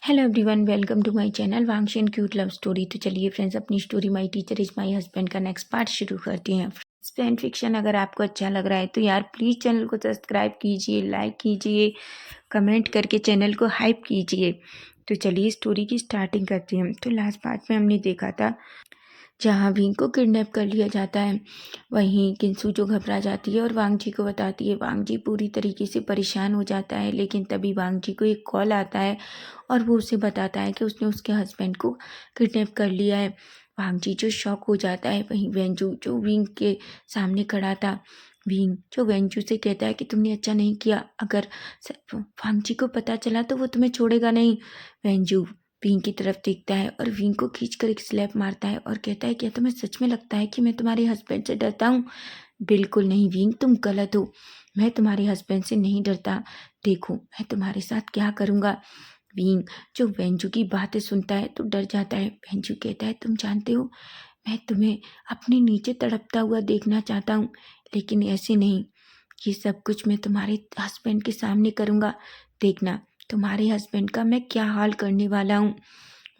Hello everyone, welcome to my channel वांगशी and cute love story. तो चलिए friends, अपनी story my teacher is my husband का next part शुरू करते हैं। फैन फिक्शन अगर आपको अच्छा लग रहा है तो यार प्लीज़ चैनल को सब्सक्राइब कीजिए, लाइक कीजिए, कमेंट करके चैनल को हाइप कीजिए। तो चलिए स्टोरी की स्टार्टिंग करते हैं। तो लास्ट पार्ट में हमने देखा था जहाँ विंग को किडनैप कर लिया जाता है, वहीं किंसू जो घबरा जाती है और वांग जी को बताती है। वांग जी पूरी तरीके से परेशान हो जाता है, लेकिन तभी वांग जी को एक कॉल आता है और वो उसे बताता है कि उसने उसके हस्बैंड को किडनैप कर लिया है। वांग जी जो शॉक हो जाता है। वहीं वेंजू जो विंग के सामने खड़ा था, विंग जो वेंजू से कहता है कि तुमने अच्छा नहीं किया, अगर वांग जी को पता चला तो वो तुम्हें छोड़ेगा नहीं। वेंजू विंग की तरफ देखता है और विंग को खींचकर एक स्लैप मारता है और कहता है क्या तुम्हें सच में लगता है कि मैं तुम्हारे हस्बैंड से डरता हूँ? बिल्कुल नहीं विंग, तुम गलत हो। मैं तुम्हारे हस्बैंड से नहीं डरता। देखो मैं तुम्हारे साथ क्या करूँगा। विंग जो वेंजू की बातें सुनता है तो डर जाता है। वेंजू कहता है तुम जानते हो मैं तुम्हें अपने नीचे तड़पता हुआ देखना चाहता हूँ, लेकिन ऐसे नहीं। ये सब कुछ मैं तुम्हारे हस्बैंड के सामने करूँगा। देखना तुम्हारे हस्बैंड का मैं क्या हाल करने वाला हूँ।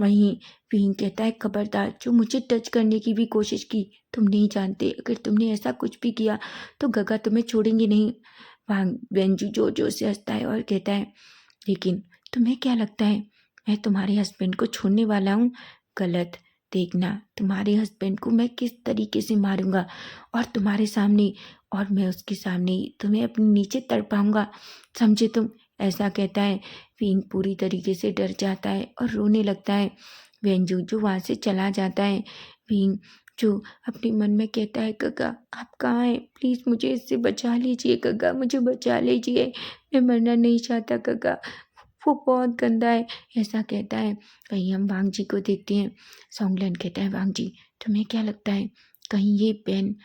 वहीं विंग कहता है खबरदार, जो मुझे टच करने की भी कोशिश की, तुम नहीं जानते अगर तुमने ऐसा कुछ भी किया तो गगा तुम्हें छोड़ेंगे नहीं। वहाँ वेंजू जोर जोर से हंसता है और कहता है लेकिन तुम्हें क्या लगता है मैं तुम्हारे हस्बैंड को छोड़ने वाला हूँ? गलत। देखना तुम्हारे हस्बैंड को मैं किस तरीके से मारूंगा और तुम्हारे सामने, और मैं उसके सामने ही तुम्हें अपने नीचे तड़पाऊंगा, समझे तुम? ऐसा कहता है। विंग पूरी तरीके से डर जाता है और रोने लगता है। वेंजू जो वहाँ से चला जाता है। विंग जो अपने मन में कहता है गगा आप कहाँ हैं, प्लीज़ मुझे इससे बचा लीजिए गगा, मुझे बचा लीजिए, मैं मरना नहीं चाहता गगा, वो बहुत गंदा है, ऐसा कहता है। कहीं हम वांग जी को देखते हैं। सॉन्गलन कहता है वांग जी तुम्हें क्या लगता है कहीं ये पेन?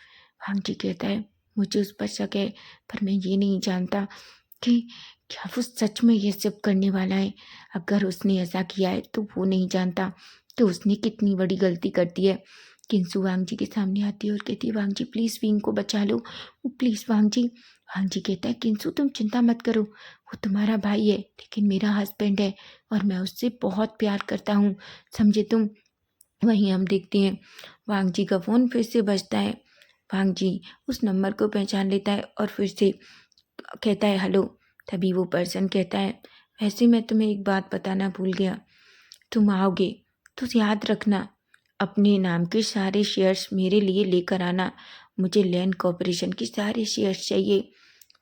वांग जी कहता है मुझे उस पर शक है, पर मैं ये नहीं जानता कि क्या वो सच में ये सब करने वाला है। अगर उसने ऐसा किया है तो वो नहीं जानता तो उसने कितनी बड़ी गलती कर दी है। किंसु वांग जी के सामने आती है और कहती है वांग जी प्लीज़ विंग को बचा लो, प्लीज़ वांग जी। वांग जी कहता है किंसु तुम चिंता मत करो, वो तुम्हारा भाई है लेकिन मेरा हस्बैंड है और मैं उससे बहुत प्यार करता हूँ, समझे तुम? वहीं हम देखते हैं वांग जी का फ़ोन फिर से बजता है। वांग जी उस नंबर को पहचान लेता है और फिर से कहता है हेलो। तभी वो पर्सन कहता है वैसे मैं तुम्हें एक बात बताना भूल गया, तुम आओगे तो याद रखना अपने नाम के सारे शेयर्स मेरे लिए लेकर आना, मुझे लैंड कॉर्पोरेशन के सारे शेयर्स चाहिए।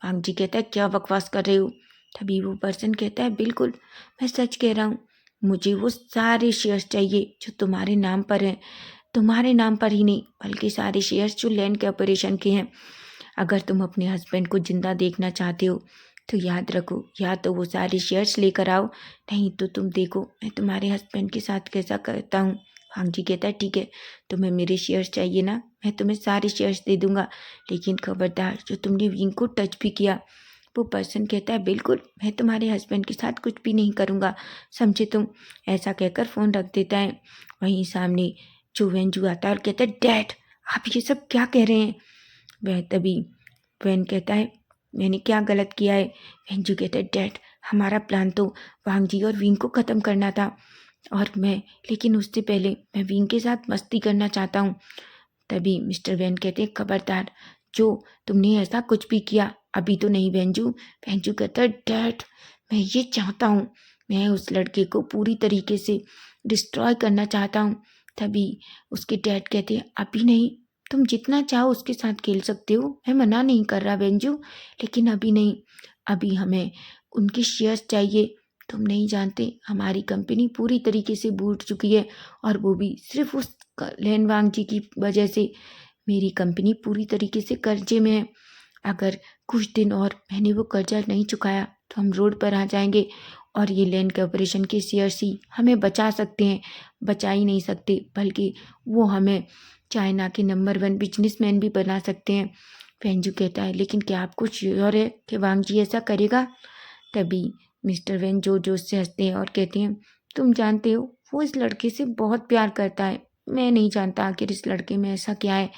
वांग जी कहता है क्या बकवास कर रहे हो? तभी वो पर्सन कहता है बिल्कुल मैं सच कह रहा हूँ, मुझे वो सारे शेयर्स चाहिए जो तुम्हारे नाम पर हैं, तुम्हारे नाम पर ही नहीं बल्कि सारे शेयर्स जो लैंड कॉर्पोरेशन के हैं। अगर तुम अपने हस्बैंड को जिंदा देखना चाहते हो तो याद रखो या तो वो सारे शेयर्स लेकर आओ, नहीं तो तुम देखो मैं तुम्हारे हस्बैंड के साथ कैसा करता हूँ। वांग जी कहता है ठीक है, तुम्हें मेरे शेयर्स चाहिए ना, मैं तुम्हें सारे शेयर्स दे दूंगा, लेकिन खबरदार जो तुमने विंग को टच भी किया। वो पर्सन कहता है बिल्कुल मैं तुम्हारे हस्बैंड के साथ कुछ भी नहीं करूँगा, समझे तुम? ऐसा कहकर फ़ोन रख देता है। वहीं सामने जो वेंजू आता है और कहता है डैड आप ये सब क्या कह रहे हैं? वह तभी वैन कहता है मैंने क्या गलत किया है? वेंजू कहता है डैड हमारा प्लान तो वांग जी और विंग को ख़त्म करना था, और मैं, लेकिन उससे पहले मैं विंग के साथ मस्ती करना चाहता हूँ। तभी मिस्टर वैन कहते हैं खबरदार जो तुमने ऐसा कुछ भी किया अभी तो नहीं वेंजू। वेंजू कहता है डैड मैं ये चाहता हूँ, मैं उस लड़के को पूरी तरीके से डिस्ट्रॉय करना चाहता हूँ। तभी उसके डैड कहते हैं अभी नहीं, तुम जितना चाहो उसके साथ खेल सकते हो, मैं मना नहीं कर रहा वेंजू, लेकिन अभी नहीं, अभी हमें उनके शेयर्स चाहिए। तुम नहीं जानते हमारी कंपनी पूरी तरीके से बूट चुकी है, और वो भी सिर्फ उस लेन वांग जी की वजह से। मेरी कंपनी पूरी तरीके से कर्जे में है, अगर कुछ दिन और मैंने वो कर्जा नहीं चुकाया तो हम रोड पर आ जाएंगे, और ये लैंड कॉर्पोरेशन के शेयर्स ही हमें बचा सकते हैं, बचा ही नहीं सकते बल्कि वो हमें चाइना के नंबर 1 बिजनेसमैन भी बना सकते हैं। वेंजू कहता है लेकिन क्या आपको श्योर है कि वांग जी ऐसा करेगा? तभी मिस्टर वेन जोर जोर से हंसते हैं और कहते हैं तुम जानते हो वो इस लड़के से बहुत प्यार करता है, मैं नहीं जानता आखिर इस लड़के में ऐसा क्या है,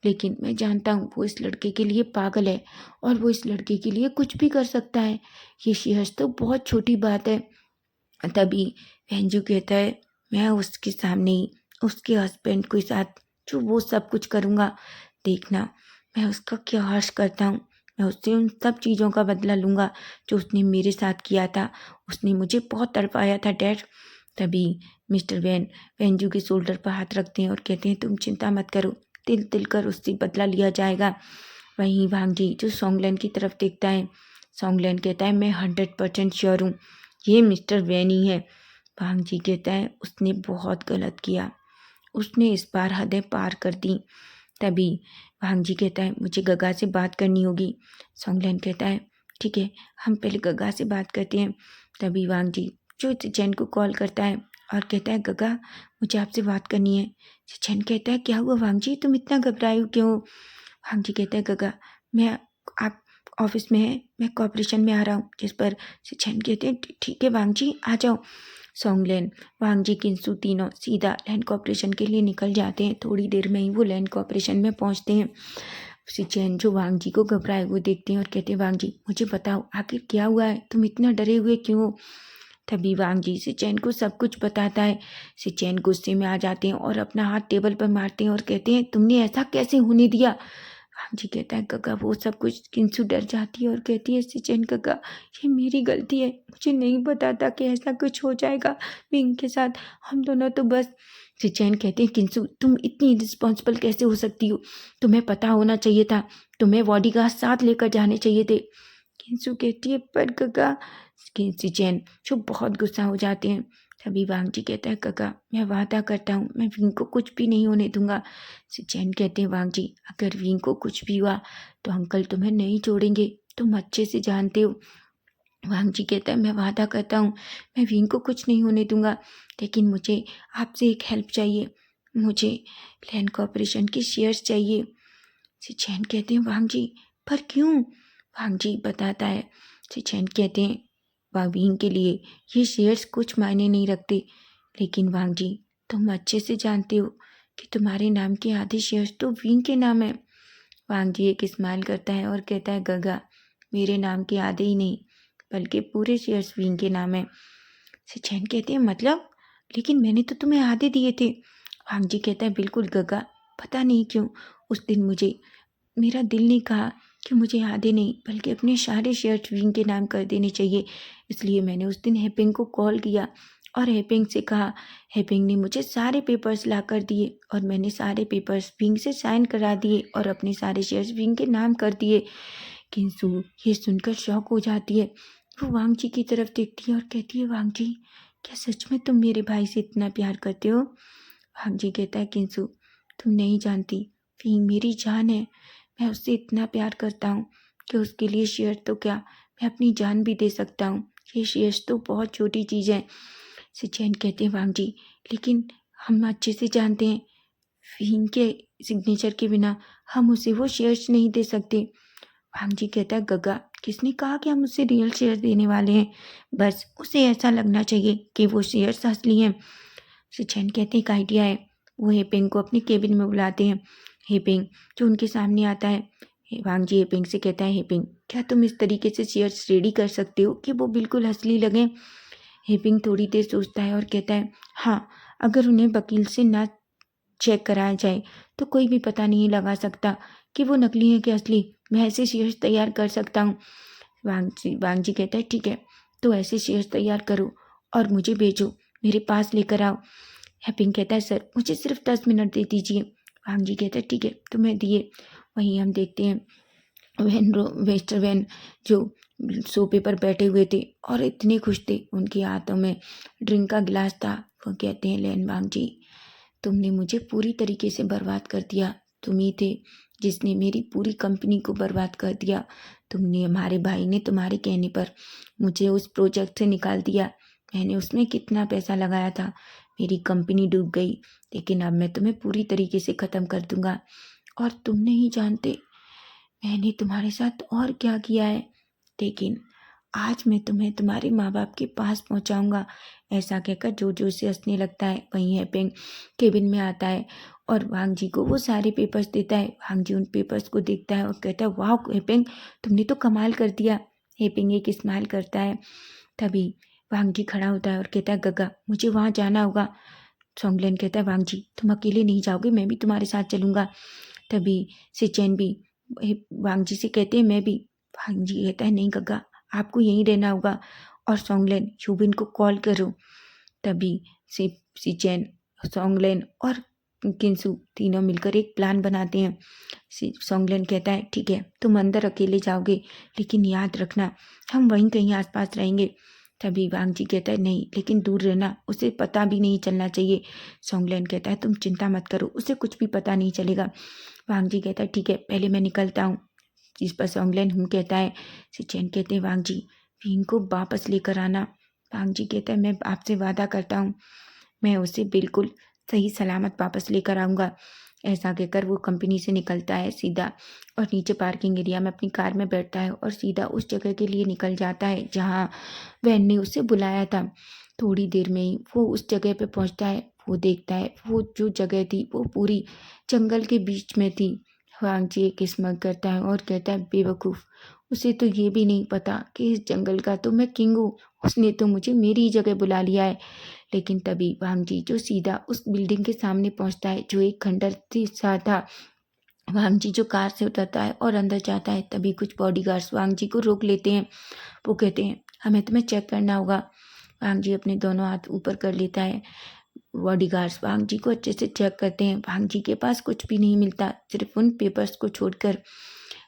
लेकिन मैं जानता हूँ वो इस लड़के के लिए पागल है और वो इस लड़के के लिए कुछ भी कर सकता है। ये शेयर्स तो बहुत छोटी बात है, तभी वेंजू कहता है, मैं उसके सामने ही उसके हस्बैंड के साथ जो वो सब कुछ करूँगा, देखना मैं उसका क्या हर्ष करता हूँ। मैं उससे उन सब चीज़ों का बदला लूँगा जो उसने मेरे साथ किया था। उसने मुझे बहुत तड़पाया था डैड। तभी मिस्टर वैन वेंजू के शोल्डर पर हाथ रखते हैं और कहते हैं, तुम चिंता मत करो, तिल तिल कर उससे बदला लिया जाएगा। वहीं वांगजी जो सोंगलैन की तरफ देखता है, सोंगलैन कहता है, मैं 100% श्योर हूँ ये मिस्टर वैन ही है। वांगजी कहता है, उसने बहुत गलत किया, उसने इस बार हदें पार कर दी। तभी वांगजी कहता है, मुझे गगा से बात करनी होगी। सोंगलैन कहता है, ठीक है, हम पहले गगा से बात करते हैं। तभी वांगजी जो चैन को कॉल करता है और कहता है, गगा मुझे आपसे बात करनी है। चैन कहता है, क्या हुआ वांगजी, तुम इतना घबराए हो क्यों? वांगजी कहता है, गगा मैं आप ऑफिस में हैं, मैं कॉर्पोरेशन में आ रहा हूँ। जिस पर चैन कहते हैं, ठीक है वांगजी आ जाओ। सोंगलैन वांगजी किंसू तीनों सीधा लैंड कॉर्पोरेशन के लिए निकल जाते हैं। थोड़ी देर में ही वो लैंड कॉर्पोरेशन में पहुंचते हैं। सिचेन जो वांगजी को घबराए हुए देखते हैं और कहते हैं, वांगजी मुझे बताओ आखिर क्या हुआ है, तुम इतना डरे हुए क्यों हो? तभी वांगजी सिचेन को सब कुछ बताता है। सिचेन गुस्से में आ जाते हैं और अपना हाथ टेबल पर मारते हैं और कहते हैं, तुमने ऐसा कैसे होने दिया? वांगजी कहता है, गगा वो सब कुछ। किंसू डर जाती है और कहती है, सिचेन गगा ये मेरी गलती है, मुझे नहीं पता था कि ऐसा कुछ हो जाएगा विंग के साथ। हम दोनों तो बस। सिचेन कहते हैं, किंसू तुम इतनी रिस्पॉन्सिबल कैसे हो सकती हो? तुम्हें पता होना चाहिए था, तुम्हें बॉडीगार्ड साथ लेकर जाने चाहिए थे। किंसू कहती है, पर गगा। सिचेन जो बहुत गुस्सा हो जाते हैं। तभी वांगजी कहता है, गगा मैं वादा करता हूँ मैं विंग को कुछ भी नहीं होने दूंगा। सिचेन कहते हैं, वांगजी अगर विंग को कुछ भी हुआ तो अंकल तुम्हें नहीं छोड़ेंगे, तुम अच्छे से जानते हो। वांगजी कहता है, मैं वादा करता हूँ मैं विंग को कुछ नहीं होने दूंगा, लेकिन मुझे आपसे एक हेल्प चाहिए, मुझे लैंड कॉर्पोरेशन के शेयर्स चाहिए। सिचेन कहते हैं, वांगजी पर क्यों? वांगजी बताता है। सिचेन कहते हैं, विंग के लिए ये शेयर्स कुछ मायने नहीं रखते, लेकिन वांगजी तुम अच्छे से जानते हो कि तुम्हारे नाम के आधे शेयर्स तो विंग के नाम है। वांगजी एक स्माइल करता है और कहता है, गगा मेरे नाम के आधे ही नहीं बल्कि पूरे शेयर्स विंग के नाम है। सिचेन कहते हैं, मतलब? लेकिन मैंने तो तुम्हें आधे दिए थे। वांगजी कहता है, बिल्कुल गगा, पता नहीं क्यों उस दिन मुझे मेरा दिल ने कहा कि मुझे आधे नहीं बल्कि अपने सारे शेयर्स विंग के नाम कर देने चाहिए। इसलिए मैंने उस दिन हेपिंग को कॉल किया और हेपिंग से कहा। हेपिंग ने मुझे सारे पेपर्स ला कर दिए और मैंने सारे पेपर्स विंग से साइन करा दिए और अपने सारे शेयर्स विंग के नाम कर दिए। किंसू ये सुनकर शॉक हो जाती है। वो वांगजी की तरफ देखती है और कहती है, वांगजी क्या सच में तुम मेरे भाई से इतना प्यार करते हो? वांगजी कहता है, किंसू तुम नहीं जानती, विंग मेरी जान है, मैं उससे इतना प्यार करता हूँ कि उसके लिए शेयर तो क्या मैं अपनी जान भी दे सकता हूँ। ये शेयर्स तो बहुत छोटी चीज़ है। सिचेन कहते हैं, वांगजी लेकिन हम अच्छे से जानते हैं विंग के सिग्नेचर के बिना हम उसे वो शेयर्स नहीं दे सकते। भांगजी कहता है, गगा किसने कहा कि हम उसे रियल शेयर देने वाले हैं? बस उसे ऐसा लगना चाहिए कि वो शेयर्स असली हैं। सिचेन कहते हैं, एक आइडिया है। वो हेपिंग को अपने केबिन में बुलाते हैं। हेपिंग जो उनके सामने आता है। वांगजी हेपिंग से कहता है, हेपिंग क्या तुम इस तरीके से शेयर्स रेडी कर सकते हो कि वो बिल्कुल असली लगें? हेपिंग थोड़ी देर सोचता है और कहता है, हाँ अगर उन्हें वकील से ना चेक कराया जाए तो कोई भी पता नहीं लगा सकता कि वो नकली है कि असली। मैं ऐसे शेयर्स तैयार कर सकता हूँ। वांगजी कहता है, ठीक है तो ऐसे शेयर्स तैयार करो और मुझे भेजो, मेरे पास लेकर आओ। हैपिंग कहता है, सर मुझे सिर्फ 10 मिनट दे दीजिए। वांगजी कहता है, ठीक है तुम्हें दिए। वहीं हम देखते हैं वेस्टर वैन जो सोफे पर बैठे हुए थे और इतने खुश थे, उनके हाथों में ड्रिंक का गिलास था। वो कहते हैं, लेन वांगजी तुमने मुझे पूरी तरीके से बर्बाद कर दिया, तुम ही थे जिसने मेरी पूरी कंपनी को बर्बाद कर दिया। तुमने हमारे भाई ने तुम्हारे कहने पर मुझे उस प्रोजेक्ट से निकाल दिया। मैंने उसमें कितना पैसा लगाया था, मेरी कंपनी डूब गई, लेकिन अब मैं तुम्हें पूरी तरीके से ख़त्म कर दूंगा और तुम नहीं जानते मैंने तुम्हारे साथ और क्या किया है। लेकिन आज मैं तुम्हें तुम्हारे माँ बाप के पास पहुँचाऊँगा। ऐसा कहकर जो से हंसने लगता है। वहीं हैपिंग केबिन में आता है और वांगजी को वो सारे पेपर्स देता है। वांगजी उन पेपर्स को देखता है और कहता है, वाह हैपिंग तुमने तो कमाल कर दिया। हैपिंग एक स्माइल करता है। तभी वांग जी खड़ा होता है और कहता है गग्गा मुझे वहाँ जाना होगा। सोंगलेन कहता है वांग जी तुम अकेले नहीं जाओगे, मैं भी तुम्हारे साथ चलूँगा। तभी सिचेन भी वांग जी से कहते हैं मैं भी। वांग जी कहता है नहीं गग्गा आपको यहीं रहना होगा और सोंगलेन यूबिन को कॉल करो। तभी सिचेन, सोंगलेन और किंसु तीनों मिलकर एक प्लान बनाते हैं। सोंगलेन कहता है ठीक है तुम अंदर अकेले जाओगे, लेकिन याद रखना हम वहीं कहीं आसपास रहेंगे। तभी वांग जी कहता है नहीं लेकिन दूर रहना, उसे पता भी नहीं चलना चाहिए। सोंगलेन कहता है तुम चिंता मत करो, उसे कुछ भी पता नहीं चलेगा। वांग जी कहता है ठीक है पहले मैं निकलता हूँ। इस पर सोंगलेन कहता है। सिचेन कहते हैं वांग जी विंग को वापस लेकर आना। वांग जी कहता है मैं आपसे वादा करता हूँ मैं उसे बिल्कुल सही सलामत वापस लेकर आऊँगा। ऐसा कहकर वो कंपनी से निकलता है सीधा और नीचे पार्किंग एरिया में अपनी कार में बैठता है और सीधा उस जगह के लिए निकल जाता है जहाँ वैन ने उसे बुलाया था। थोड़ी देर में ही वो उस जगह पे पहुँचता है। वो देखता है वो जो जगह थी वो पूरी जंगल के बीच में थी। वांग जी एक स्मग करता है और कहता है बेवकूफ़, उसे तो ये भी नहीं पता कि इस जंगल का तो मैं किंग हूँ, उसने तो मुझे मेरी ही जगह बुला लिया है। लेकिन तभी वांग जी जो सीधा उस बिल्डिंग के सामने पहुंचता है जो एक खंडर सा था। वांग जी जो कार से उतरता है और अंदर जाता है तभी कुछ बॉडीगार्ड्स वांग जी को रोक लेते हैं। वो कहते हैं हमें तुम्हें चेक करना होगा। वांग जी अपने दोनों हाथ ऊपर कर लेता है। बॉडीगार्ड्स वांग जी को अच्छे से चेक करते हैं। वांग जी के पास कुछ भी नहीं मिलता सिर्फ उन पेपर्स को छोड़कर।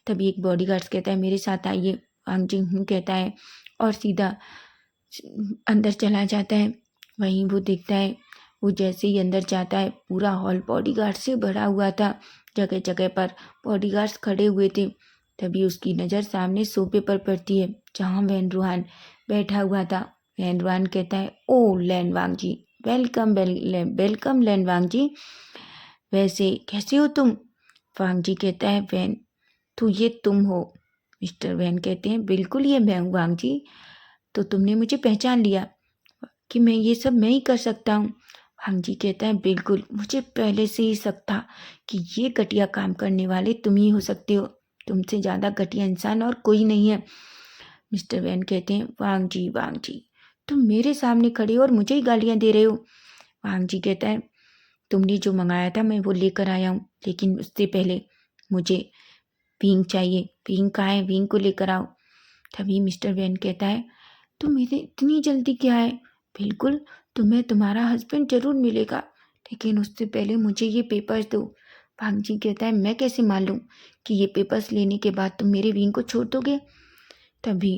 तभी एक बॉडीगार्ड्स कहता है मेरे साथ आइए। वांग जी कहता है और सीधा अंदर चला जाता है। वहीं वो देखता है वो जैसे ही अंदर जाता है पूरा हॉल बॉडीगार्ड से भरा हुआ था। जगह जगह पर बॉडीगार्ड्स खड़े हुए थे। तभी उसकी नज़र सामने सोफे पर पड़ती है जहाँ वैन रूहान बैठा हुआ था। वैन रूहान कहता है ओ लैन वांग जी, वेलकम वेलकम लैन वांग जी, वैसे कैसे हो तुम। वांग जी कहता है वैन तो ये तुम हो। मिस्टर वैन कहते हैं बिल्कुल ये मैं हूँ वांग जी, तो तुमने मुझे पहचान लिया कि मैं ये सब मैं ही कर सकता हूँ। वांग जी कहता है बिल्कुल मुझे पहले से ही शक था कि ये घटिया काम करने वाले तुम ही हो सकते हो, तुमसे ज़्यादा घटिया इंसान और कोई नहीं है। मिस्टर वैन कहते हैं वांग जी तुम मेरे सामने खड़े हो और मुझे ही गालियाँ दे रहे हो। वांग जी कहता है तुमने जो मंगाया था मैं वो लेकर आया हूँ, लेकिन उससे पहले मुझे विंग चाहिए। विंग कहाँ है, विंग को लेकर आओ। तभी मिस्टर वैन कहता है तुम्हें इतनी जल्दी क्या है, बिल्कुल तुम्हें तुम्हारा हस्बैंड जरूर मिलेगा, लेकिन उससे पहले मुझे ये पेपर्स दो। वांग जी कहता है मैं कैसे मान लूँ कि ये पेपर्स लेने के बाद तुम मेरे विंग को छोड़ दोगे। तभी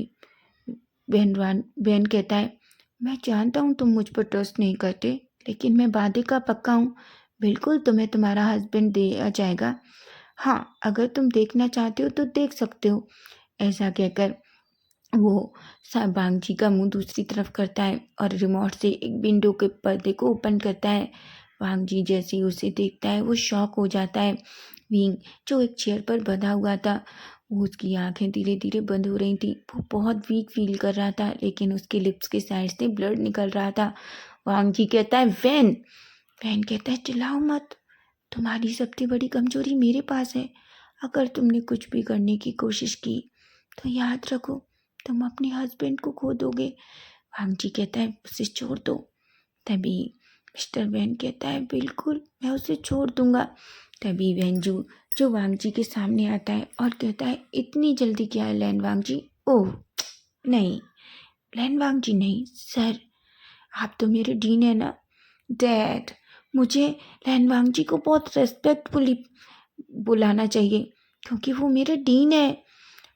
वैन कहता है मैं जानता हूँ तुम मुझ पर ट्रस्ट नहीं करते, लेकिन मैं वादे का पक्का हूँ बिल्कुल तुम्हें तुम्हारा हस्बैंड दिया जाएगा। हाँ अगर तुम देखना चाहते हो तो देख सकते हो। ऐसा कहकर वो वांग जी का मुंह दूसरी तरफ करता है और रिमोट से एक विंडो के पर्दे को ओपन करता है। वांग जी जैसे ही उसे देखता है वो शॉक हो जाता है। विंग जो एक चेयर पर बंधा हुआ था, वो उसकी आंखें धीरे धीरे बंद हो रही थी। वो बहुत वीक फील कर रहा था, लेकिन उसके लिप्स के साइड से ब्लड निकल रहा था। वांग जी कहता है वैन। वैन कहता है चिल्लाओ मत, तुम्हारी सबसे बड़ी कमजोरी मेरे पास है। अगर तुमने कुछ भी करने की कोशिश की तो याद रखो तुम अपने हस्बैंड को खो दोगे। वांग जी कहता है उसे छोड़ दो। तभी मिस्टर वैन कहता है बिल्कुल मैं उसे छोड़ दूंगा। तभी वैनजू जो वांग जी के सामने आता है और कहता है इतनी जल्दी क्या है लैन वांग जी। ओह नहीं लैन वांग जी नहीं सर, आप तो मेरे डीन है ना। डैड मुझे लैन वांग जी को बहुत रेस्पेक्टफुली बुलाना चाहिए क्योंकि वो मेरे डीन है,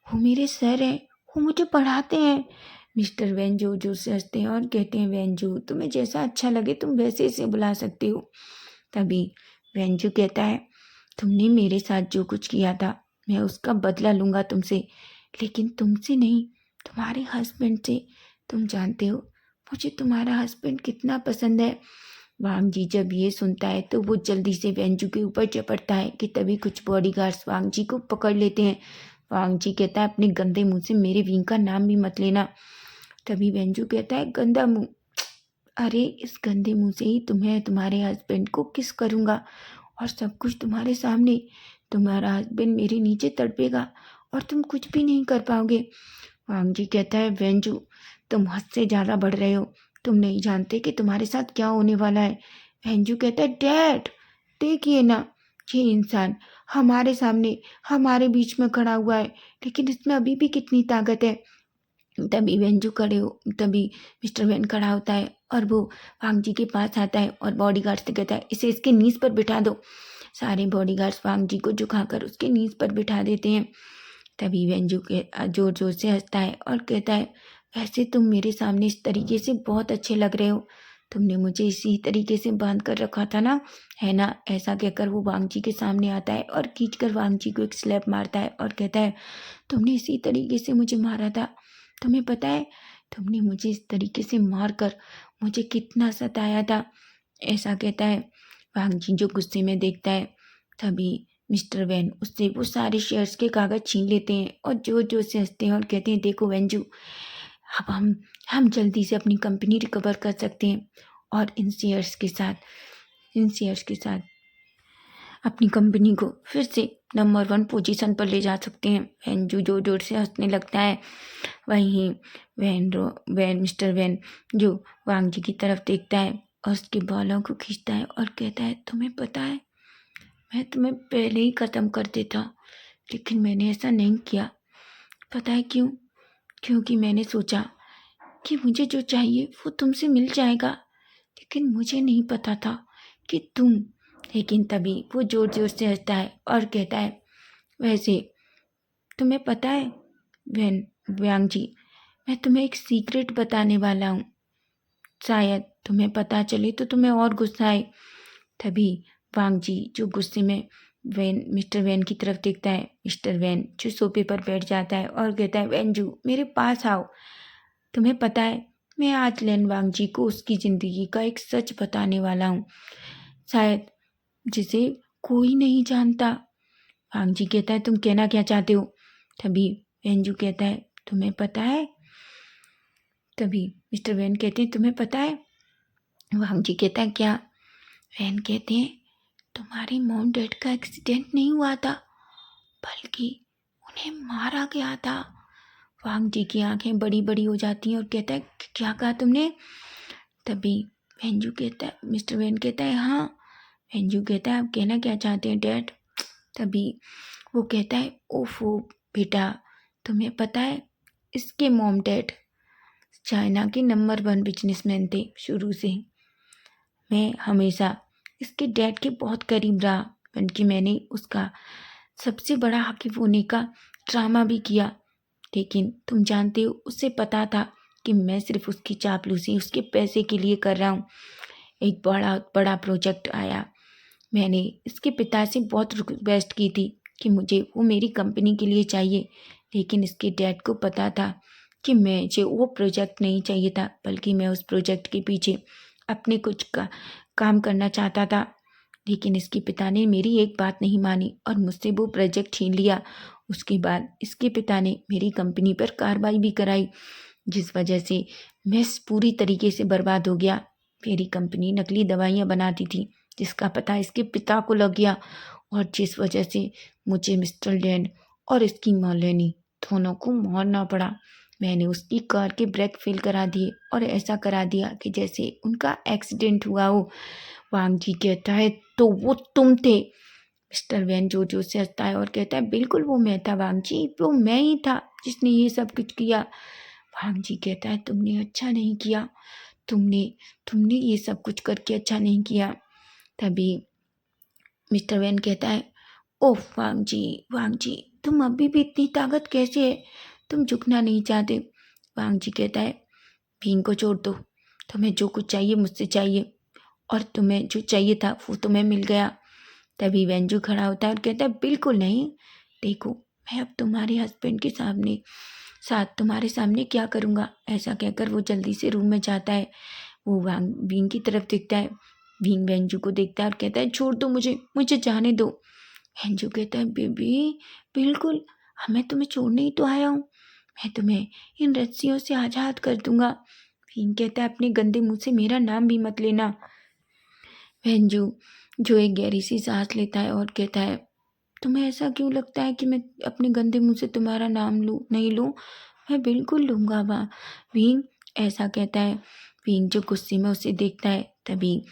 वो मेरे सर हैं, वो मुझे पढ़ाते हैं। मिस्टर वेंजू जो से हंसते हैं और कहते हैं वेंजू तुम्हें जैसा अच्छा लगे तुम वैसे इसे बुला सकते हो। तभी वेंजू कहता है तुमने मेरे साथ जो कुछ किया था मैं उसका बदला लूँगा तुमसे, लेकिन तुमसे नहीं, तुम्हारे हस्बैंड से। तुम जानते हो मुझे तुम्हारा हस्बैंड कितना पसंद है। वांग जी जब ये सुनता है तो वो जल्दी से वेंजू के ऊपर झपटता है कि तभी कुछ बॉडीगार्ड्स वांग जी को पकड़ लेते हैं। वांग जी कहता है अपने गंदे मुंह से मेरे विंग का नाम भी मत लेना। तभी वेंजू कहता है गंदा मुंह, अरे इस गंदे मुंह से ही तुम्हें तुम्हारे हस्बैंड को किस करूँगा और सब कुछ तुम्हारे सामने। तुम्हारा हस्बैंड मेरे नीचे तड़पेगा और तुम कुछ भी नहीं कर पाओगे। वांग जी कहता है वेंजू तुम हद से ज़्यादा बढ़ रहे हो। तुम नहीं जानते कि तुम्हारे साथ क्या होने वाला है। वेंजू कहता है, डैड देखिए ना, ये इंसान हमारे सामने हमारे बीच में खड़ा हुआ है, लेकिन इसमें अभी भी कितनी ताकत है। तभी मिस्टर वैन खड़ा होता है और वो वांग जी के पास आता है और बॉडीगार्ड से कहता है, इसे इसके नीज पर बिठा दो। सारे बॉडीगार्ड्स वांग जी को झुकाकर उसके नीज पर बिठा देते हैं। तभी वेंजू के जोर जोर से हंसता है और कहता है, वैसे तुम मेरे सामने इस तरीके से बहुत अच्छे लग रहे हो। तुमने मुझे इसी तरीके से बांध कर रखा था ना, है ना। ऐसा कहकर वो वांग जी के सामने आता है और खींचकर वांग जी को एक स्लैप मारता है और कहता है, तुमने इसी तरीके से मुझे मारा था। तुम्हें पता है तुमने मुझे इस तरीके से मार कर मुझे कितना सताया था। ऐसा कहता है। वांग जी जो गुस्से में देखता है। तभी मिस्टर वैन उससे वो सारे शेयर्स के कागज छीन लेते हैं और जोर जोर से हंसते हैं और कहते हैं, देखो वेंजू, अब हम जल्दी से अपनी कंपनी रिकवर कर सकते हैं और इन शेयर्स के साथ अपनी कंपनी को फिर से नंबर 1 पोजीशन पर ले जा सकते हैं। वेंजू जोर जोर से हंसने लगता है। वहीं मिस्टर वैन जो वांग जी की तरफ देखता है और उसके बालों को खींचता है और कहता है, तुम्हें पता है मैं तुम्हें पहले ही ख़त्म कर देता, लेकिन मैंने ऐसा नहीं किया। पता है क्यों? क्योंकि मैंने सोचा कि मुझे जो चाहिए वो तुमसे मिल जाएगा, लेकिन मुझे नहीं पता था कि तुम। लेकिन तभी वो जोर जोर से हंसता है और कहता है, वैसे तुम्हें पता है व्यांग जी, मैं तुम्हें एक सीक्रेट बताने वाला हूँ। शायद तुम्हें पता चले तो तुम्हें और गुस्सा आए। तभी वांग जी जो गुस्से में मिस्टर वैन की तरफ देखता है। मिस्टर वैन जो सोफे पर बैठ जाता है और कहता है, वेंजू मेरे पास आओ। तुम्हें पता है मैं आज लेन वांग जी को उसकी ज़िंदगी का एक सच बताने वाला हूँ, शायद जिसे कोई नहीं जानता। वांग जी कहता है, तुम कहना क्या चाहते हो? तभी वेंजू कहता है, तुम्हें पता है। तभी मिस्टर वैन कहते हैं, तुम्हें पता है। वांग जी कहता है, क्या? वैन कहते हैं, तुम्हारी मॉम डैड का एक्सीडेंट नहीं हुआ था, बल्कि उन्हें मारा गया था। वांग जी की आंखें बड़ी बड़ी हो जाती हैं और कहता है, क्या कहा तुमने? तभी मिस्टर वैन कहता है, हाँ। वेंजू कहता है, आप कहना क्या चाहते हैं डैड? तभी वो कहता है, ओफो बेटा, तुम्हें पता है इसके मॉम डैड चाइना के नंबर 1 बिजनेसमैन थे शुरू से। मैं हमेशा इसके डैड के बहुत करीब रहा, बल्कि मैंने उसका सबसे बड़ा हकीफ होने का ड्रामा भी किया। लेकिन तुम जानते हो, उसे पता था कि मैं सिर्फ उसकी चापलूसी उसके पैसे के लिए कर रहा हूँ। एक बड़ा बड़ा प्रोजेक्ट आया, मैंने इसके पिता से बहुत रिक्वेस्ट की थी कि मुझे वो मेरी कंपनी के लिए चाहिए, लेकिन इसके डैड को पता था कि मुझे वो प्रोजेक्ट नहीं चाहिए था, बल्कि मैं उस प्रोजेक्ट के पीछे अपने काम करना चाहता था। लेकिन इसके पिता ने मेरी एक बात नहीं मानी और मुझसे वो प्रोजेक्ट छीन लिया। उसके बाद इसके पिता ने मेरी कंपनी पर कार्रवाई भी कराई, जिस वजह से मैं पूरी तरीके से बर्बाद हो गया। मेरी कंपनी नकली दवाइयाँ बनाती थी, जिसका पता इसके पिता को लग गया, और जिस वजह से मुझे मिस्टर लैंड और इसकी माँ लेनी दोनों को मारना पड़ा। मैंने उसकी कार के ब्रेक फेल करा दिए और ऐसा करा दिया कि जैसे उनका एक्सीडेंट हुआ हो। वांग जी कहता है, तो वो तुम थे? मिस्टर वैन जोर जोर से हंसता है और कहता है, बिल्कुल वो मैं था वांग जी, वो मैं ही था जिसने ये सब कुछ किया। वांग जी कहता है, तुमने अच्छा नहीं किया, तुमने तुमने ये सब कुछ करके अच्छा नहीं किया। तभी मिस्टर वैन कहता है, ओह वांग जी, तुम अभी भी इतनी ताकत कैसे है? तुम झुकना नहीं चाहते। वांग जी कहता है, भींग को छोड़ दो, तुम्हें जो कुछ चाहिए मुझसे चाहिए, और तुम्हें जो चाहिए था वो तुम्हें मिल गया। तभी वेंजू खड़ा होता है और कहता है, बिल्कुल नहीं। देखो, मैं अब तुम्हारे हस्बैंड के तुम्हारे सामने क्या करूँगा। ऐसा कहकर वो जल्दी से रूम में जाता है। वो बींग की तरफ देखता है। बींग वेंजू को देखता है और कहता है, छोड़ दो मुझे, मुझे जाने दो। वेंजू कहता है, बेबी बिल्कुल, मैं तुम्हें छोड़ने ही तो आया हूँ। मैं तुम्हें इन रस्सियों से आज़ाद कर दूंगा। बींग कहता है, अपने गंदे मुंह से मेरा नाम भी मत लेना। वेंजू जो एक गहरी सी सांस लेता है और कहता है, तुम्हें ऐसा क्यों लगता है कि मैं अपने गंदे मुंह से तुम्हारा नाम नहीं लूँ? मैं बिल्कुल लूँगा। वाह विंग, ऐसा कहता है। विंग जो गुस्से में उसे देखता है, तभी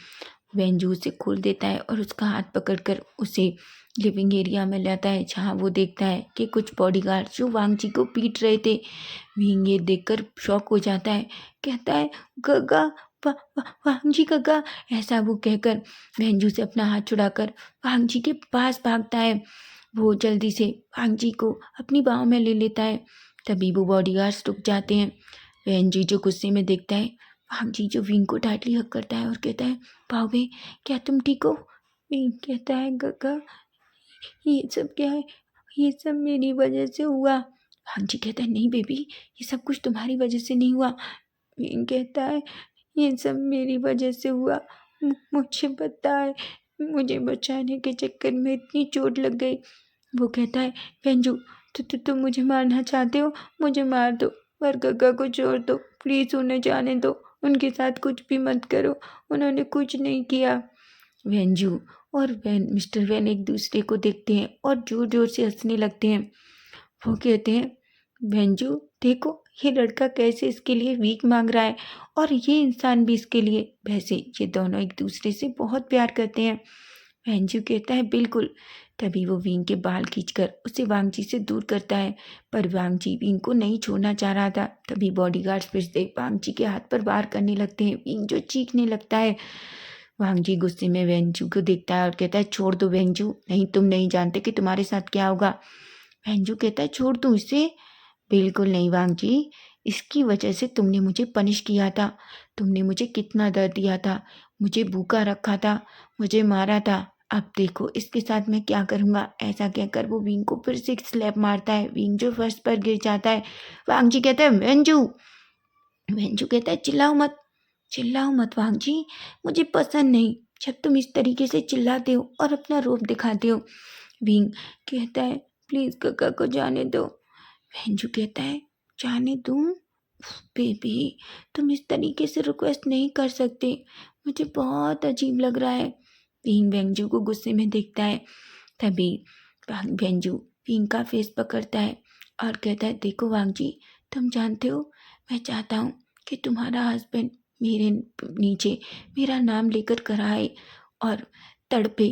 वेंजू उसे खोल देता है और उसका हाथ पकड़कर उसे लिविंग एरिया में लाता है, जहाँ वो देखता है कि कुछ बॉडीगार्ड जो वांग जी को पीट रहे थे। विंग ये देखकर शॉक हो जाता है, कहता है गगा, वांग जी गगा। ऐसा वो कहकर वेंजू से अपना हाथ छुड़ाकर वांग जी के पास भागता है। वो जल्दी से वांग जी को अपनी बाहों में ले लेता है। तभी वो बॉडीगार्ड्स रुक जाते हैं। वेंजी जो गुस्से में देखता है, वांग जी जो विंग को टाइटली हक करता है और कहता है, भावे क्या तुम ठीक हो? विंग कहता है, गगा ये सब क्या है? ये सब मेरी वजह से हुआ। वांग जी कहता है, नहीं बेबी, ये सब कुछ तुम्हारी वजह से नहीं हुआ। विंग कहता है, ये सब मेरी वजह से हुआ। मुझे पता है, मुझे बचाने के चक्कर में इतनी चोट लग गई। वो कहता है, वेंजू तुम मुझे मारना चाहते हो, मुझे मार दो, पर गग्गा को छोड़ दो, प्लीज़ उन्हें जाने दो, उनके साथ कुछ भी मत करो, उन्होंने कुछ नहीं किया। वेंजू और मिस्टर वैन एक दूसरे को देखते हैं और जोर जोर से हंसने लगते हैं। वो कहते हैं, वेंजू देखो ये लड़का कैसे इसके लिए वीक मांग रहा है, और ये इंसान भी इसके लिए। वैसे ये दोनों एक दूसरे से बहुत प्यार करते हैं। वेंजू कहता है, बिल्कुल। तभी वो विंग के बाल खींचकर उसे वांग जी से दूर करता है, पर वांग जी विंग को नहीं छोड़ना चाह रहा था। तभी बॉडीगार्ड्स फिर से वांग जी के हाथ पर वार करने लगते हैं। विंग जो चीखने लगता है। वांग जी गुस्से में वेंजू को देखता है और कहता है, छोड़ दो वेंजू, नहीं तुम नहीं जानते कि तुम्हारे साथ क्या होगा। वेंजू कहता है, छोड़ दूँ इसे? बिल्कुल नहीं वांग जी, इसकी वजह से तुमने मुझे पनिश किया था, तुमने मुझे कितना दर्द दिया था, मुझे भूखा रखा था, मुझे मारा था। अब देखो इसके साथ मैं क्या करूँगा। ऐसा कहकर वो विंग को फिर से एक स्लैप मारता है। विंग जो फर्श पर गिर जाता है। वांग जी कहता है, वेंजू। वेंजू कहता है, चिल्लाओ मत वांग जी, मुझे पसंद नहीं जब तुम इस तरीके से चिल्लाते हो और अपना रोब दिखाते हो। विंग कहता है, प्लीज़ काका को जाने दो। वेंजू कहता है, जाने दूँ? बेबी तुम इस तरीके से रिक्वेस्ट नहीं कर सकते, मुझे बहुत अजीब लग रहा है। विंग वेंजू को गुस्से में देखता है। तभी वेंजू विंग का फेस पकड़ता है और कहता है, देखो वांग जी, तुम जानते हो मैं चाहता हूँ कि तुम्हारा हस्बैंड मेरे नीचे मेरा नाम लेकर कराए और तड़पे।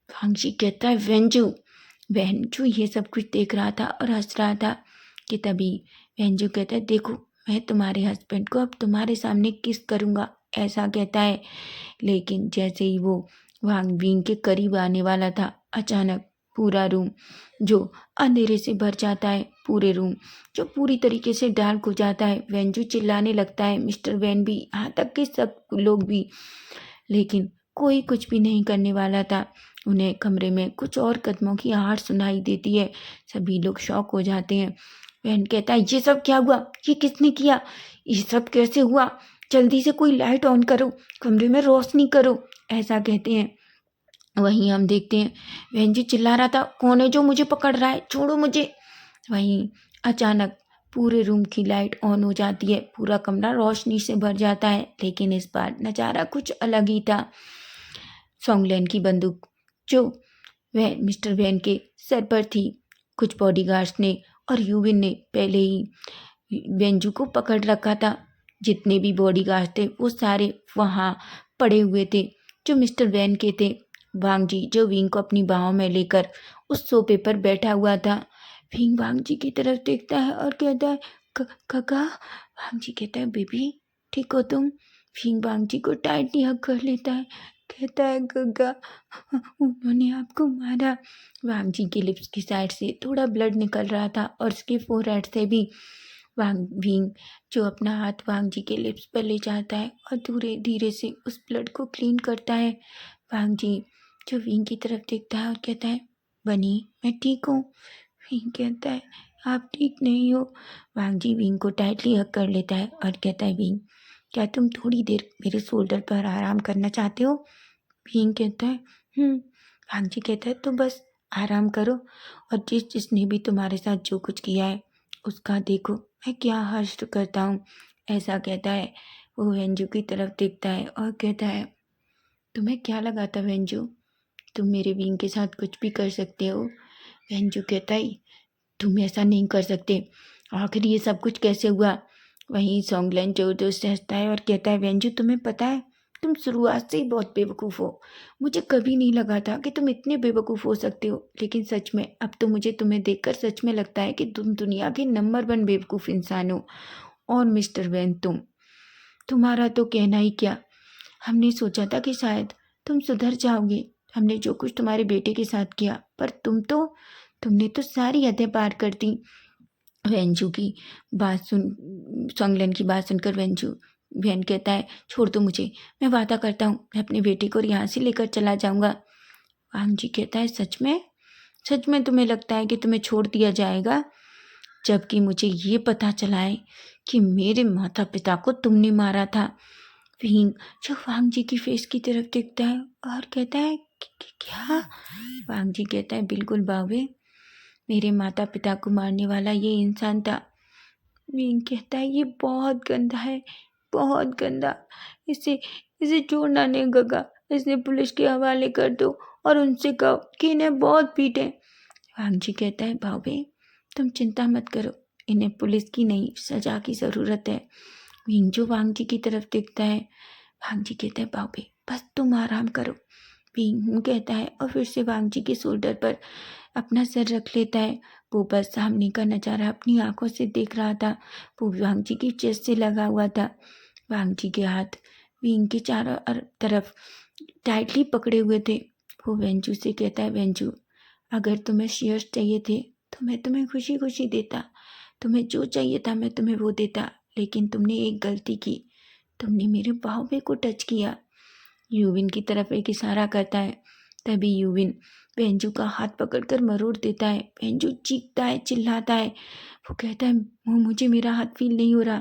वांग जी कहता है, वेंजू ये सब कुछ देख रहा था और हंस रहा था कि तभी वेंजू कहता है, देखो मैं तुम्हारे हस्बैंड को अब तुम्हारे सामने किस करूँगा, ऐसा कहता है। लेकिन जैसे ही वो वांग विंग के करीब आने वाला था, अचानक पूरा रूम जो अंधेरे से भर जाता है, पूरे रूम जो पूरी तरीके से डार्क हो जाता है। वेंजू चिल्लाने लगता है, मिस्टर वैन भी, यहाँ तक कि सब लोग भी, लेकिन कोई कुछ भी नहीं करने वाला था। उन्हें कमरे में कुछ और कदमों की आहट सुनाई देती है। सभी लोग शॉक हो जाते हैं। वैन कहता है, ये सब क्या हुआ, ये किसने किया, ये सब कैसे हुआ, जल्दी से कोई लाइट ऑन करो, कमरे में रोशनी करो, ऐसा कहते हैं। वहीं हम देखते हैं वेंजी चिल्ला रहा था, कौन है जो मुझे पकड़ रहा है, छोड़ो मुझे। वहीं अचानक पूरे रूम की लाइट ऑन हो जाती है, पूरा कमरा रोशनी से भर जाता है। लेकिन इस बार नज़ारा कुछ अलग ही था। सोंगलैन की बंदूक जो वह मिस्टर वैन के सर पर थी, कुछ बॉडीगार्ड्स ने और यूविन ने पहले ही वेंजू को पकड़ रखा था। जितने भी बॉडीगार्ड थे वो सारे वहाँ पड़े हुए थे जो मिस्टर वैन के थे। वांग जी जो विंग को अपनी बाहों में लेकर उस सोफे पर बैठा हुआ था। विंग वांग जी की तरफ देखता है और कहता है, काका। वांग जी कहता है, बेबी ठीक हो तुम? विंग वांग जी को टाइटली हग कर लेता है, कहता है, गगा उन्होंने आपको मारा। वांग जी के लिप्स की साइड से थोड़ा ब्लड निकल रहा था और उसके फोरहेड से भी। विंग जो अपना हाथ वांग जी के लिप्स पर ले जाता है और धीरे धीरे से उस ब्लड को क्लीन करता है। वांग जी जो विंग की तरफ देखता है और कहता है, बनी मैं ठीक हूँ। विंग कहता है, आप ठीक नहीं हो। वांग जी विंग को टाइटली हग कर लेता है और कहता है, विंग क्या तुम थोड़ी देर मेरे शोल्डर पर आराम करना चाहते हो? विंग कहता है, वांग जी कहता है, तो बस आराम करो और जिसने भी तुम्हारे साथ जो कुछ किया है उसका देखो मैं क्या हर्ष करता हूँ, ऐसा कहता है। वो वेंजू की तरफ देखता है और कहता है, तुम्हें क्या लगा था वेंजू, तुम मेरे विंग के साथ कुछ भी कर सकते हो? वेंजू कहता है, तुम ऐसा नहीं कर सकते, आखिर ये सब कुछ कैसे हुआ? वहीं सोंगलन जोर जोर से हंसता है और कहता है, वेंजू तुम्हें पता है तुम शुरुआत से ही बहुत बेवकूफ़ हो। मुझे कभी नहीं लगा था कि तुम इतने बेवकूफ़ हो सकते हो, लेकिन सच में अब तो मुझे तुम्हें देखकर सच में लगता है कि तुम दुनिया के नंबर 1 बेवकूफ़ इंसान हो। और मिस्टर वैन तुम्हारा तो कहना ही क्या। हमने सोचा था कि शायद तुम सुधर जाओगे, हमने जो कुछ तुम्हारे बेटे के साथ किया, पर तुमने तो सारी हदें पार कर दी। वेंजू की बात सुन सोंगलन की बात सुनकर वैन कहता है, छोड़ दो मुझे, मैं वादा करता हूँ मैं अपने बेटे को यहाँ से लेकर चला जाऊँगा। वांग जी कहता है, सच में तुम्हें लगता है कि तुम्हें छोड़ दिया जाएगा, जबकि मुझे ये पता चला है कि मेरे माता पिता को तुमने मारा था। विंग जो वांग जी की फेस की तरफ देखता है और कहता है, क्या? वांग जी कहता है, बिल्कुल बावे, मेरे माता पिता को मारने वाला ये इंसान था। विंग कहता है, ये बहुत गंदा है, बहुत गंदा। इसे इसे छोड़ना नहीं गगा, इसे पुलिस के हवाले कर दो और उनसे कहो कि इन्हें बहुत पीटे। वांग जी कहता है, भावे तुम चिंता मत करो, इन्हें पुलिस की नहीं सजा की ज़रूरत है। विंग जो वांग जी की तरफ देखता है। वांग जी कहते हैं, भावे बस तुम आराम करो। विंग कहता है और फिर से वांग जी के शोल्डर पर अपना सिर रख लेता है। वो बस सामने का नज़ारा अपनी आंखों से देख रहा था। वो वांग जी की चेस्ट से लगा हुआ था। वांग जी के हाथ विंग के चारों तरफ टाइटली पकड़े हुए थे। वो वेंजू से कहता है, वेंजू अगर तुम्हें शेयर्स चाहिए थे तो मैं तुम्हें खुशी खुशी देता, तुम्हें जो चाहिए था मैं तुम्हें वो देता, लेकिन तुमने एक गलती की, तुमने मेरे बाहुबे को टच किया। यूविन की तरफ एक इशारा करता है। तभी यूविन वेंजू का हाथ पकड़कर मरोड़ देता है। वेंजू चीखता है, चिल्लाता है। वो कहता है, मुझे मेरा हाथ फील नहीं हो रहा।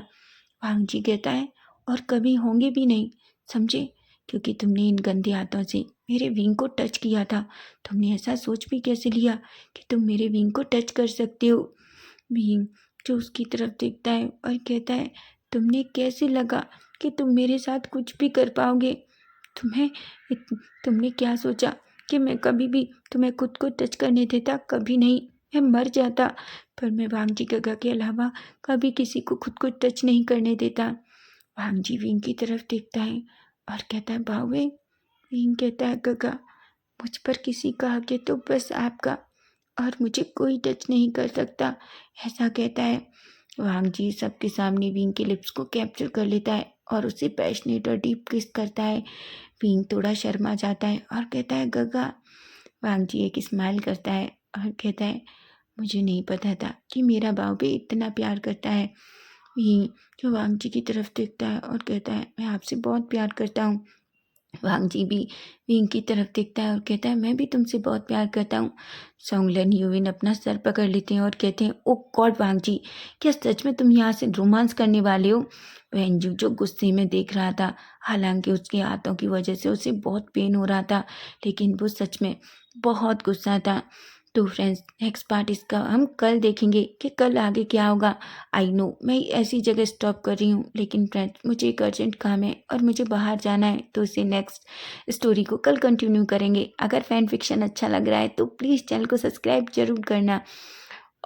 वांग जी कहता है, और कभी होंगे भी नहीं, समझे, क्योंकि तुमने इन गंदे हाथों से मेरे विंग को टच किया था। तुमने ऐसा सोच भी कैसे लिया कि तुम मेरे विंग को टच कर सकते हो। विंग जो उसकी तरफ देखता है और कहता है, तुमने कैसे लगा कि तुम मेरे साथ कुछ भी कर पाओगे। तुम्हें तुमने क्या सोचा कि मैं कभी भी तुम्हें खुद को टच करने देता? कभी नहीं, मैं मर जाता, पर मैं वांग जी गगा के अलावा कभी किसी को खुद को टच नहीं करने देता। वांग जी विंग की तरफ देखता है और कहता है, भावे। विंग कहता है, गगा मुझ पर किसी का हक है तो बस आपका, और मुझे कोई टच नहीं कर सकता, ऐसा कहता है। वांग जी सबके सामने विंग के लिप्स को कैप्चर कर लेता है और उसे पैशनेट और डीप किस करता है। विंग थोड़ा शर्मा जाता है और कहता है, गगा। वांग जी एक स्माइल करता है और कहता है, मुझे नहीं पता था कि मेरा बाव भी इतना प्यार करता है। विंग जो वांग जी की तरफ देखता है और कहता है, मैं आपसे बहुत प्यार करता हूँ। वांग जी भी विंग की तरफ देखता है और कहता है, मैं भी तुमसे बहुत प्यार करता हूँ। सोंगलन यूविन अपना सर पकड़ लेते हैं और कहते हैं, ओ गॉड वांग जी, क्या सच में तुम यहाँ से रोमांस करने वाले हो? वेंजू जो गुस्से में देख रहा था, हालांकि उसके हाथों की वजह से उसे बहुत पेन हो रहा था, लेकिन वो सच में बहुत गुस्सा था। तो फ्रेंड्स, नेक्स्ट पार्ट इसका हम कल देखेंगे कि कल आगे क्या होगा। आई नो मैं ऐसी जगह स्टॉप कर रही हूँ, लेकिन फ्रेंड्स मुझे एक अर्जेंट काम है और मुझे बाहर जाना है, तो इसे नेक्स्ट स्टोरी को कल कंटिन्यू करेंगे। अगर फैन फिक्शन अच्छा लग रहा है तो प्लीज़ चैनल को सब्सक्राइब जरूर करना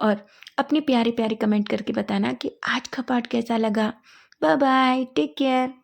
और अपने प्यारे प्यारे कमेंट करके बताना कि आज का पार्ट कैसा लगा। Bye bye, take care.